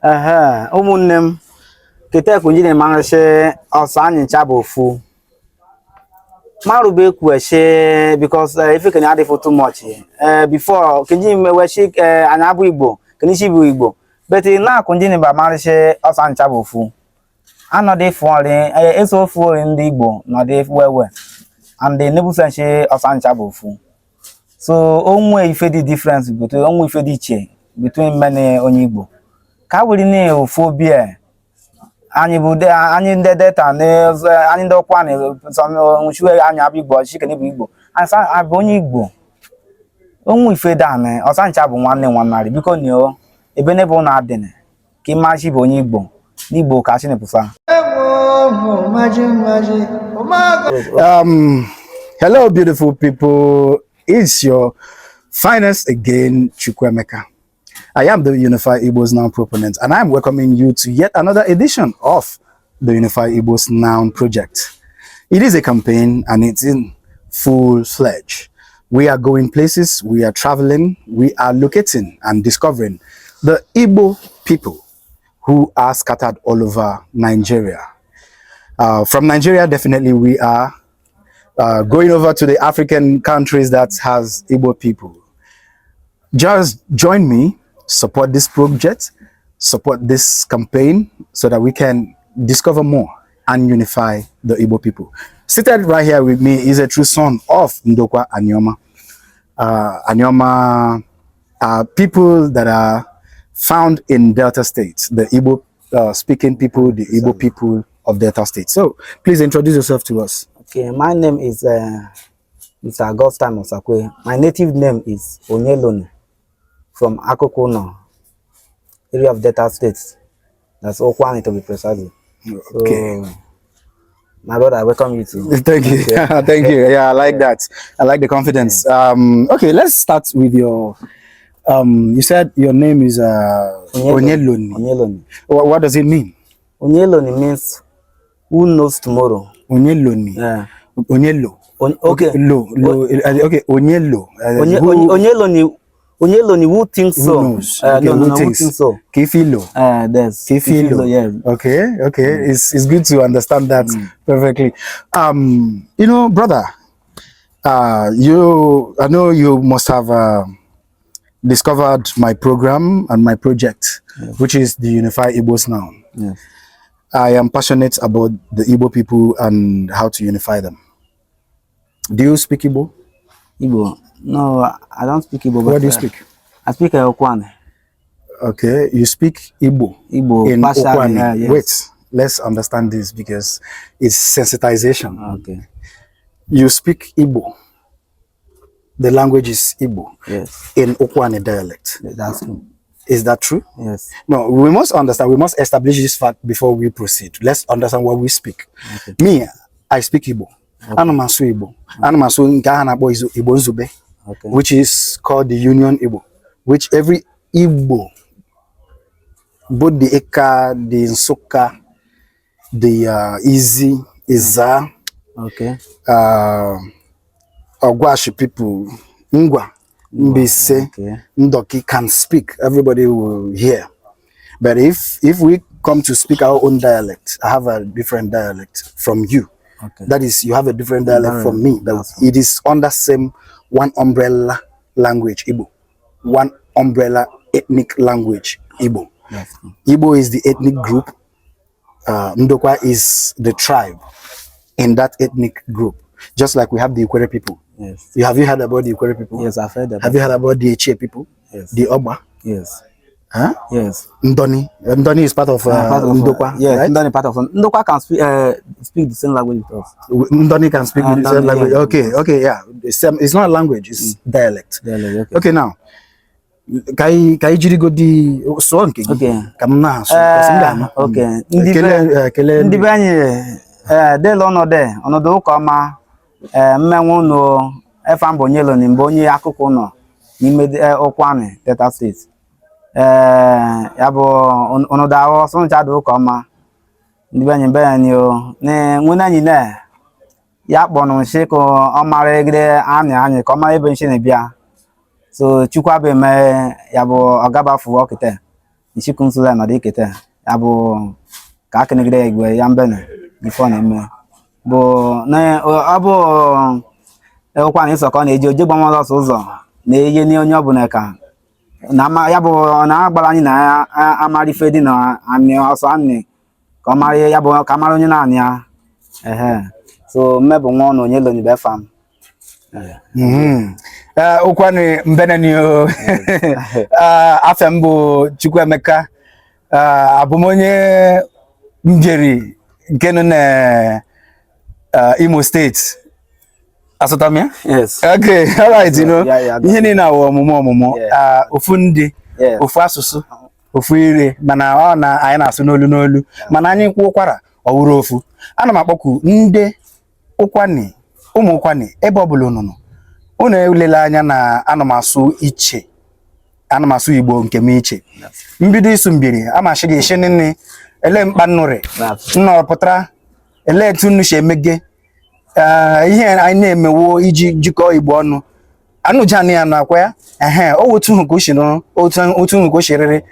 Ụmụnne kete kunjine mangashe osani chabofu. Marube kweshe because if you can add it for too much. Before kunjine meweshi anyabu Igbo, kenishibu Igbo. But now kunjine ba mangashe osani chabofu. Anode falling eso falling the Igbo, not if wewe. And the nebu sanche osani chabofu. So only if the difference between only if the che between many on Igbo. Ka wuri ne phobia anyị bụ anyị ndị data na anyị Ndokwa na nchuwe anya abụ Igbo chi kene bụ Igbo asa abụ onye Igbo onwe ife dane ọsancha bụ nwanne biko nyo ebe ne bụ na adịne ka imaji bụ onye Igbo n'Igbo ka chi nepụsa. Hello beautiful people, it's your finest again, Chukwuemeka. I am the Unify Igbo's Noun proponent, and I am welcoming you to yet another edition of the Unify Igbo's Noun project. It is a campaign and it's in full-fledged. We are going places, we are traveling, we are locating and discovering the Igbo people who are scattered all over Nigeria. From Nigeria, definitely we are going over to the African countries that has Igbo people. Just join me. Support this project, support this campaign so that we can discover more and unify the Igbo people. Seated right here with me is a true son of Ndokwa and Nyoma. Nyoma are people that are found in Delta State, the Igbo speaking people, the Igbo people of Delta State. So please introduce yourself to us. Okay, my name is Mr. Augustine Osakwe. My native name is Onyeloni. From Akokono, area of Delta State. That's Ukwuani to be precise. Okay. So, my brother, I welcome you too. Thank you. Thank you. Yeah, I like that. I like the confidence. Okay, let's start with your you said your name is Onyeloni. Onyeloni. What does it mean? Onyeloni means who knows tomorrow. Onyeloni. Yeah. Onyelo. Okay. Okay, Onyelo. Onyeloni. Onyeloni, who thinks so? Who knows? Okay, who thinks so? Kifilo. That's Kifilo. Yeah. Okay. It's good to understand that perfectly. You know, brother, I know you must have discovered my program and my project, which is the Unify Igbo's Noun. Yes. I am passionate about the Igbo people and how to unify them. Do you speak Igbo? Igbo? No, I don't speak Igbo. What do you speak? I speak Ukwuani. Okay, you speak Igbo. Igbo in Ukwuani. Yes. Wait, let's understand this because it's sensitization. Okay. You speak Igbo. The language is Igbo. Yes. In Ukwuani dialect. That's true. Is that true? Yes. No, we must understand. We must establish this fact before we proceed. Let's understand what we speak. Okay. Me, I speak Igbo. Anamasu Igbo. Anamasu Nkahanabo is Igbo Nzube. Okay. Which is called the Union Igbo, which every Igbo, both the Eka, the Nsoka, the Izi, Iza, okay, Ogwashi people, Ngwa, Mbise, okay, Ndoki can speak. Everybody will hear. But if we come to speak our own dialect, I have a different dialect from you. Okay. That is, you have a different dialect from me. It is under same one umbrella language, Igbo. One umbrella ethnic language, Igbo. Yes. Igbo is the ethnic group. Ndokwa is the tribe in that ethnic group. Just like we have the Ukwere people. Yes. Have you heard about the Ukwere people? Yes, I've heard about. Have you heard about the Eche people? Yes. The Oba? Yes. Huh? Yes. Ndoni. Ndoni is part of Ndokwa. Yes, right? Ndoni part of Ndokwa can speak the same language with us. Ndoni can speak the same language. Yeah. Okay, yeah. It's not a language, it's dialect. Dialect. Okay, now. Kai jiri go di so nke gi. Okay. Kam na so. Okay. Ndị be anyị de lo no de onodo ụka ọma mmenwu no efa mbo nyelo ni mbo onye akụkụ nọ n'ime Ukwuani Delta State. Ya bụ onodo ahụ so ncha do ụka ọma ndị be anyị o ne nwena anyị na ya kpọnụ nshi ko ọmara egide anyị ka ọmara ebe nshi na bịa. So chukwa be me ya bo ogaba fu okite isi kunsula na dikete abo ka kenegide igwe ya mbene before na me bo na abo Ukwuani soko na eji oje gbamala ụzọ na eye ni onye ọbụla ka na ma ya bụ na agbara anyị na amarife dị na ani ọsọ ani ka mari ya bụ ka mari onye na ani ya so mmebụ nwa ọnụ onye loni be fam Ukwuani mbeneni afem bụ Chukwuemeka abụmonye njeri nke nọ na Imo State. Asotamia? Yes. Okay, all right, you know. Yeah. Ihe na ọmụmụ ofu ndị, ofu asụsụ, ofu ire, mana ọ na anyị na-asụ n'olu mana anyị kwuo kwara ọwụrụ ofu. Ana m akpọku ndị Ukwuani, ụmụ Ukwuani ebe ọbụla unu unu elele anya na ana m asụ iche. Ana m asụ Igbo nke m iche. Mbido isu mbiri, amashi gị ishi nne ele mkpannure. Nnọpụtara ele tunu she emege. Ihe anyị na-emewo iji jikọ Igbo ọnụ anụjani ya nakwa ya otu hụ ka o si no otu hụ ka o siriri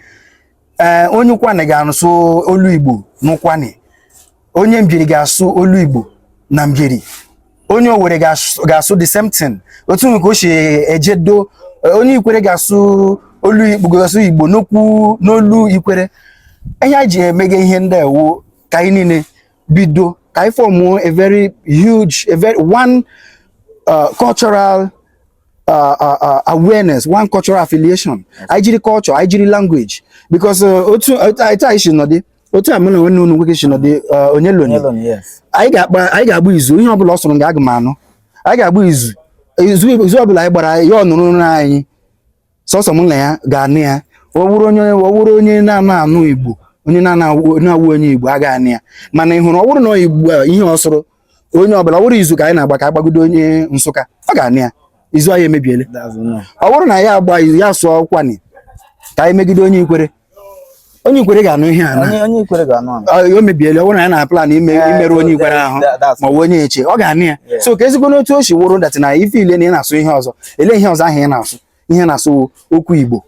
onye Ukwuani ga-asụ olu Igbo n'Ukwuani, onye mbiri ga-asụ olu Igbo na mbiri, onye Owerri ga-asụ the same thing, otu hụ ka o si ejedo, onye Ikwere ga-asụ olu Igbo ga-asụ Igbo n'olu Ikwere. Ihe ji emege ihe ndị ewu ka anyị niile bido I form a very huge, one cultural awareness, one cultural affiliation. IGD culture, IGD language. Because otu amuna wenu nweke shinode onye loni. Yes. I ga-agba izu ihe ọbụla ọsọrọ ga agụmanụ. I ga-agba izu ọbụla anyị gbara ya ọnụrụ na anyị. Sọsọ mụ na ya ga-anị ya. Ọ wụrụ onye na-anụ Igbo. Onye na-awụ onye Igbo aga anị ya mana ị hụrụ ọ bụrụ na Igbo ihe ọsụrụ onye ọbụla wụrụ izu ka anyị na-agba ka agbagodo onye Nsụka ọ ga-anị ya izu anyị emebiele. Ọ bụrụ na ya agba izu ya sụọ Ukwuani ka anyị megide onye Ikwere ga-anụ ihe a onye Ikwere ga-anụ o mebiele. Ọ bụrụ na ya na plan imerụ onye Ikwere ahụ ma ọ onye eche ọ ga-anị ya so ka ezigbo n'otu o si wụrụ datị na ife ile na ị na-asụ ihe ọzọ ele ihe ọzọ ahụ ị na-asụ ihe na-asụ okwu Igbo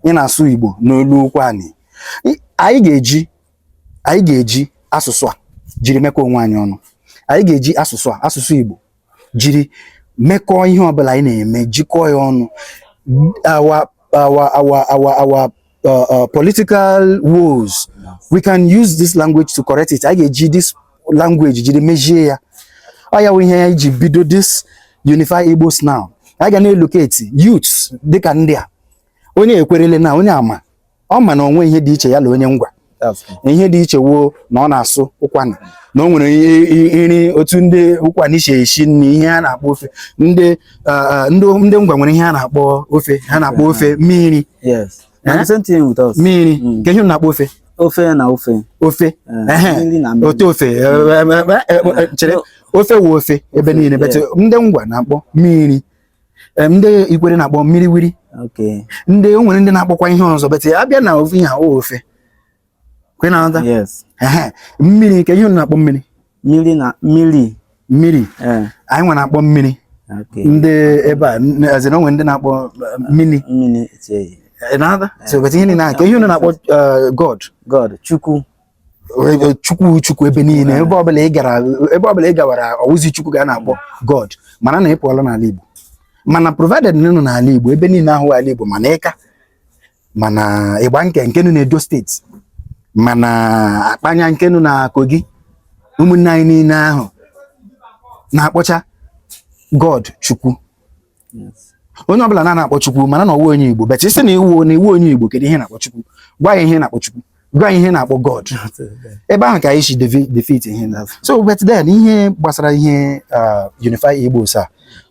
ị na-asụ Igbo n'olu Ukwuani. Anyị ga-eji asụsụ a jiri mekọ onwe anyị ọnụ. Anyị ga-eji asụsụ Igbo jiri mekọ ihe ọbụla anyị na-eme jikọọ ya ọnụ. Our political woes, we can use this language to correct it. Anyị ga-eji this language jiri mejie ya. Ọ ya wụ ihe anyị ji bido this Unify Igbos now. Anyị ga na-elocate youths dịka ndị a onye ekwerele na onye ama ọ ma na onwe ihe dị iche ya na onye ngwa ihe dị iche wo na ọ na-asụ Ukwuani na o nwere nri otu ndị Ukwuani si eshi nri ihe a na-akpọ ofe ndị ngwa nwere ihe a na-akpọ ofe ha na-akpọ ofe mmiri mmiri nke ihe na-akpọ ofe na ofe ofe otu ofe chere ofe wo ofe ebe niile bete ndị ngwa na-akpọ mmiri ndị Ikwere na-akpọ mmiri wiri. Ndị o nwere ndị na-akpọkwa ihe ọzọ bete abịa na ofe ihe ofe kwe na ata mmiri ka ihe na-akpọ mmiri anyị nwe na-akpọ mmiri ndị ebe a azịna onwe ndị na-akpọ mmiri na-ata so bete ihe na ka ihe na-akpọ God Chukwu ebe niile ebe ọbụla ị gawara ọwụzi Chukwu ga na-akpọ God mana na ị pụọla n'ala Igbo mana provided nínú n'ala Igbo ebe niile ahụ ala Igbo mana ịka mana ịgba nke nụ na Edo steeti mana akpanya nke nụ na Kogi ụmụnne anyị niile ahụ na-akpọcha God Chukwu. Onye ọbụla na-akpọ Chukwu mana na ọwụ onye Igbo bet isi na iwu onye Igbo kedu ihe na-akpọ Chukwu gwa ya ihe na-akpọ Chukwu gwa ya ihe na-akpọ God ebe ahụ ka anyị si defeat ihe so but then ihe gbasara ihe Unify Igbos a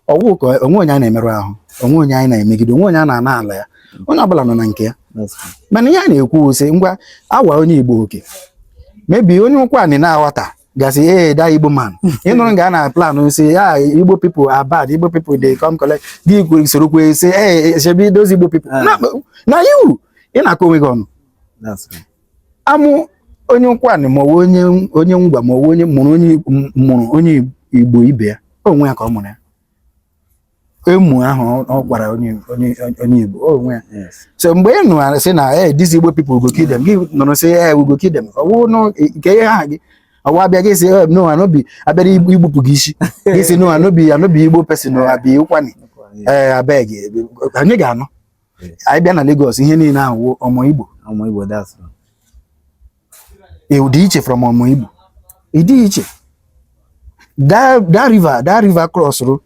ọwụ ka onwe onye anyị na-emerụ ahụ onwe onye anyị na-emegide onwe onye a na-ana ala ya onye ọbụla nọ na nke ya mana ihe a na-ekwu ose ngwa awa onye Igbo oke maybe onye Ukwuani na-aghọta gasị that Igbo man ịnụrụ nga a na plan say Igbo people are bad, Igbo people they come collect gị kwuru soro kwe say shebi those Igbo people na you ị na-akọ onwe gị ọnụ amụ onye Ukwuani ma onye ngwa ma onye mụrụ onye Igbo ibe ya onwe ya ka ọ mụrụ ya emu ahụ ọ gwara onye Igbo onwe ya. Yes. So mgbe ị nụ say na these Igbo people go kill them, gị nọ say we go kill them. Ọwụ no nke ihe ha gị. Ọwụ abịa gị say no anobi abịara igbupụ gị isi. Gị say no anobi Igbo person no abi Ukwuani. Abeg anyị ga-anọ. Anyị bịa na Lagos ihe niile ahụ ọmụ Igbo. Ọmụ Igbo, that's right. Dị iche from ọmụ Igbo. Dị iche. That river cross through.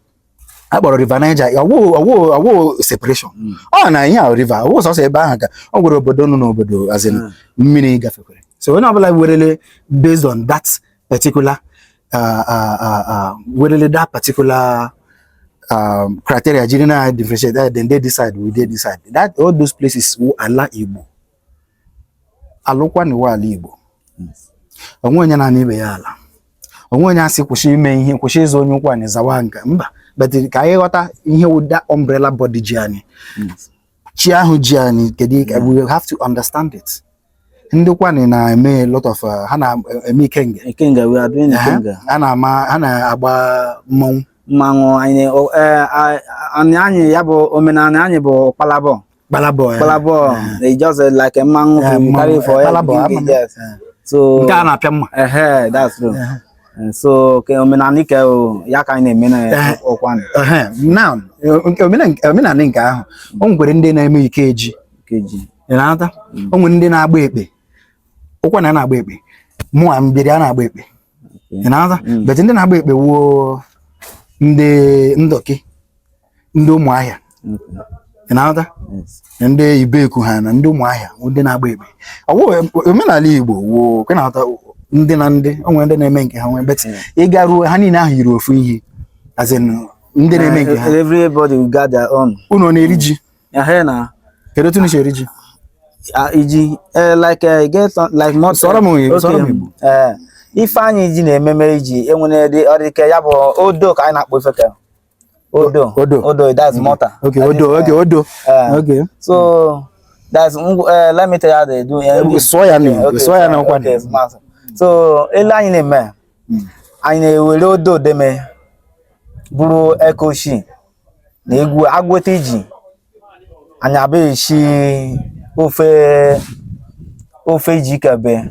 Akpọrọ River Niger. Ọwụ separation. Ọ na ihe river. Ọwụ sọsọ ebe ahụ ka ọ gwere obodo nọ n'obodo as in mmiri gafekwere. So onye ọbụla werele based on that particular criteria jiri na differentiate, then they decide, we decide that all those places who ala Igbo. Alụkwa ala Igbo. Onwe onye na ibe ya ala. Onwe onye asị kwụsị ime ihe, kwụsị ịzụ onye Ukwuani zawa nka mba. But ka anyị ghọta ihe ụda umbrella body ji anyị. Chi ahụ ji anyị, we have to understand it. Ndị Ukwuani na-eme a lot of ha na-eme Ikenga, we are doing Ikenga. Ha na-agba mmọnwụ. Mmanwụ anyị ya bụ omenala anyị bụ Kpalabọ. Kpalabọ. They just like a mmanwụ you carry for yes. So nke a na-apịa mma. That's true. So ke omenala ike ya ka anyị na-eme na Ukwuani. Now omenala nke ahụ o nwere ndị na-eme ikeji. Na-ata o nwere ndị na-agba ekpe. Ukwuani na-agba ekpe. Mụ ambiri a na-agba ekpe. Na-ata but ndị na-agba ekpe wuo ndị Ndoki, ndị Ụmụahịa. Na-ata ndị Ibeku ha na ndị Ụmụahịa ndị na-agba ekpe. Omenala Igbo wuo ke na-ata ndị na ndị onwe ndị na-eme nke ha nwe bet ị garuo ha niile ahụ yiri ofu ihe as in ndị na-eme nke ha. Everybody will got their own. Unu na-eri ji. Na Kedu otu unu eri ji? Iji get like not sọrọ m Igbo. Ife anyị ji na-ememe ji enwere ọ dị ka ya bụ odo ka anyị na-akpọ ife ka odo that's mortar. Okay, odo. Okay. So that's let me tell you how they do. Soya na Ukwuani. So ele anyị na-eme anyị na-ewere odo deme bụrụ ekoshi na egwu agweta ji anyị abịa eshi ofe ji kebe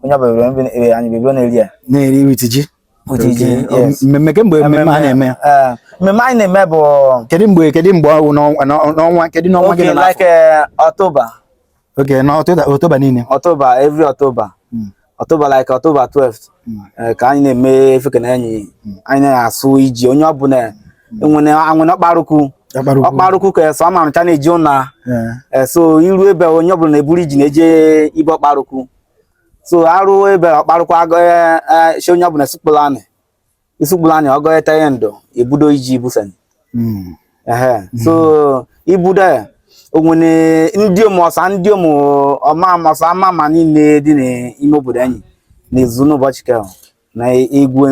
onye bebere anyị bebere na-eri wit ji. Yes. Mmemme kemgbe mmemme a na-eme. Mmemme anyị na-eme bụ kedu mgbe ọwụ n'ọnwa kedu n'ọnwa gị na like October. Okay, na October niile. Every October. October like October 12th. Ka anyị na-eme efe na anyị na-asụ iji onye ọbụla enwere ọkparụkụ ka so ama ncha na-eji ụna. So iru ebe onye ọbụla na-eburu iji na-eje ibe ọkparụkụ. So arụ ebe ọkparụkụ agọghị onye ọbụla isukpụla anyị ọgọghịta ya ndụ ebudo iji ibusani. So ibudo onwere ndị ọma ama niile dị n'ime obodo anyị na-ezu n'ụbọchị ka na egwu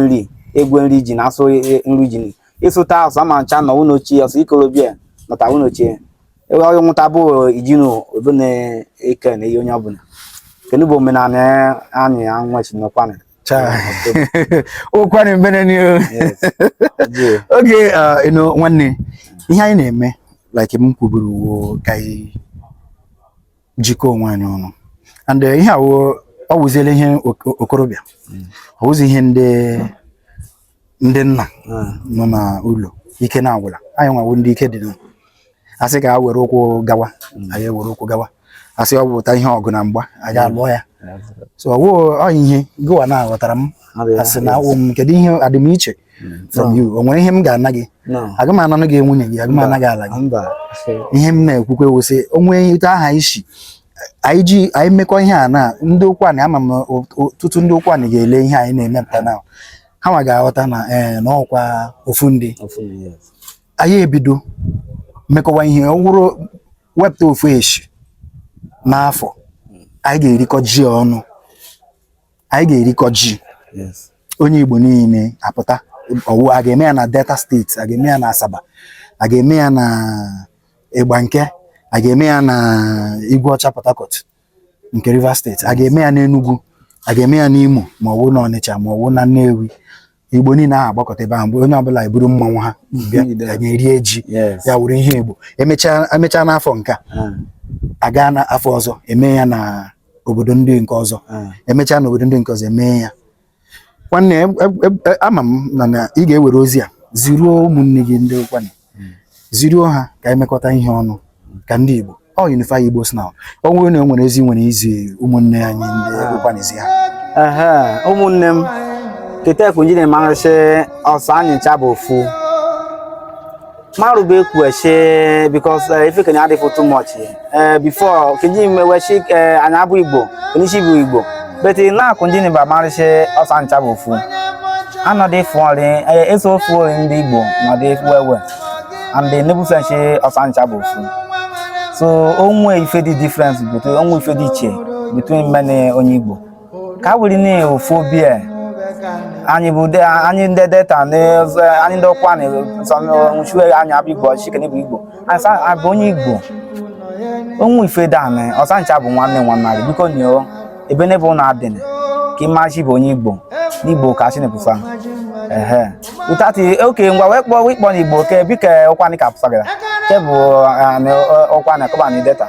nri ji na-asụ nri ji ịsụta asụ ama ncha na ụnochie ọsọ ikorobịa nọta ụnochie onye nwụta bụ ijinu obo na-eke na ihe onye ọbụla kedu bụ omenala anyị anwachi n'Ukwuani. Ukwuani mbene ni. Okay, nwanne ihe anyị na-eme like m kwuburu ka anyị jikọ onwe anyị ọnụ and ihe ọ wụziele ihe okorobịa ọ wụzi ihe ndị nna nọ na ụlọ ike na-agwụla anyị nwawo ndị ike dị asị ka were ụkwụ gawa anyị were ụkwụ gawa asị ọ bụta ihe ọgụ na mgba anyị alụọ ya. So ọ ihe gụwa na-aghọtara m asị na m kedu ihe adịmiche from you o nwere ihe m ga-ana gị aga m ananụ gị nwunye gị aga m ana gị ala gị ihe m na-ekwukwe wụsị onwe ite aha isi anyị mekọ ihe a na ndị Ukwuani ama m ọtụtụ ndị Ukwuani ga-ele ihe anyị na-emepụta na ha nwa ga-aghọta na n'ọkwa ofu ndị anyị ebido mekọwa ihe ọ wụrụ wepụta ofu echi n'afọ anyị ga-erikọ ji ọnụ anyị ga-erikọ ji onye Igbo niile apụta ọwụ a ga-eme ya na Delta steeti a ga-eme ya na Asaba a ga-eme ya na Igbanke a ga-eme ya na Igweọcha Port Harcourt nke Rivers steeti a ga-eme ya na Enugu a ga-eme ya n'Imo ma ọ bụ na Ọnịcha ma ọ bụ na Nnewi Igbo niile ahụ agbakọta ebe ahụ, onye ọbụla eburu mmanwụ ha bịa anyị rie ji ya wuru ihe Igbo emechaa n'afọ nke aga na afọ ọzọ eme ya na obodo ndị nke ọzọ emechaa na obodo ndị nke ọzọ eme ya. Nwanne ama m na ị ga-ewere ozi a ziruo ụmụnne gị ndị Ukwuani, ziruo ha ka emekọta ihe ọnụ ka ndị Igbo Unify Igbos now. O nwere na nwere ezi nwere izi ụmụnne anyị ndị Ukwuani zi ha. Ụmụnne m kete kunji ne mangashe osanye chabo fu marube kweshe because if you can add for too much before kunji me weshi anyabu Igbo kunishi bu Igbo but na kunji ne ba mangashe osanye chabo fu anode for eso fu ndi Igbo no dey well and the nebu sanche osanye chabo fu so onwe ife the difference between onwe ife the che between many onye Igbo ka wuri ne ophobia anyị bụ anyị ndị data anyị ndị ọkwa nsọ anyị abụ Igbo chikene bụ Igbo anyị bụ onye Igbo onwe ife dane ọsancha bụ nwanne nwanne biko nyo ebe ne bụ na adịne ka ịmachi bụ onye Igbo n'Igbo ka chi nepụsa utati oke ngwa wee kpọ n'Igbo ke bike Ukwuani ka pụsa gara ke bụ Ukwuani akọba na data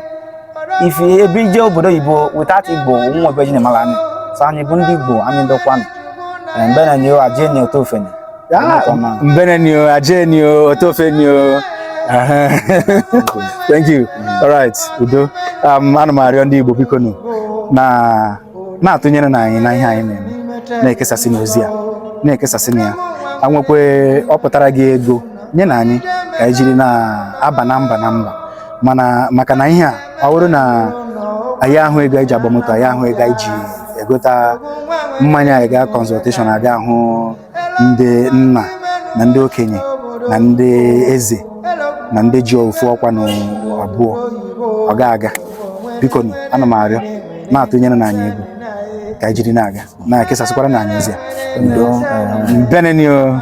ife ebe ije obodo Igbo utati Igbo ụmụ ebe ji na mala anyị so anyị bụ ndị Igbo anyị ndị Ukwuani Mbenenio Ajenio Otofeni. Mbenenio Ajenio Otofeni. Thank you. All right. Udo. Ana Mario ndị Igbo biko nu na-atụnyere na anyị na ihe anyị na-eme. Na-ekesasị n'ozi a. Na-ekesasị na ya. Anwekwe ọ pụtara gị ego nye na anyị ka anyị jiri na-aba na mba. Mana maka na ihe a ọ bụrụ na anyị ahụ ego eji agba moto, anyị ahụ ego iji egota mmanya anyị ga consultation aga ahụ ndị nna na ndị okenye na ndị eze na ndị ji ofu ọkwa na abụọ ọ ga-aga biko ana m arịọ na-atụnyere na anyị ego ka anyị jiri na-aga na-ekesasịkwara na anyị ozi a. Mbenenio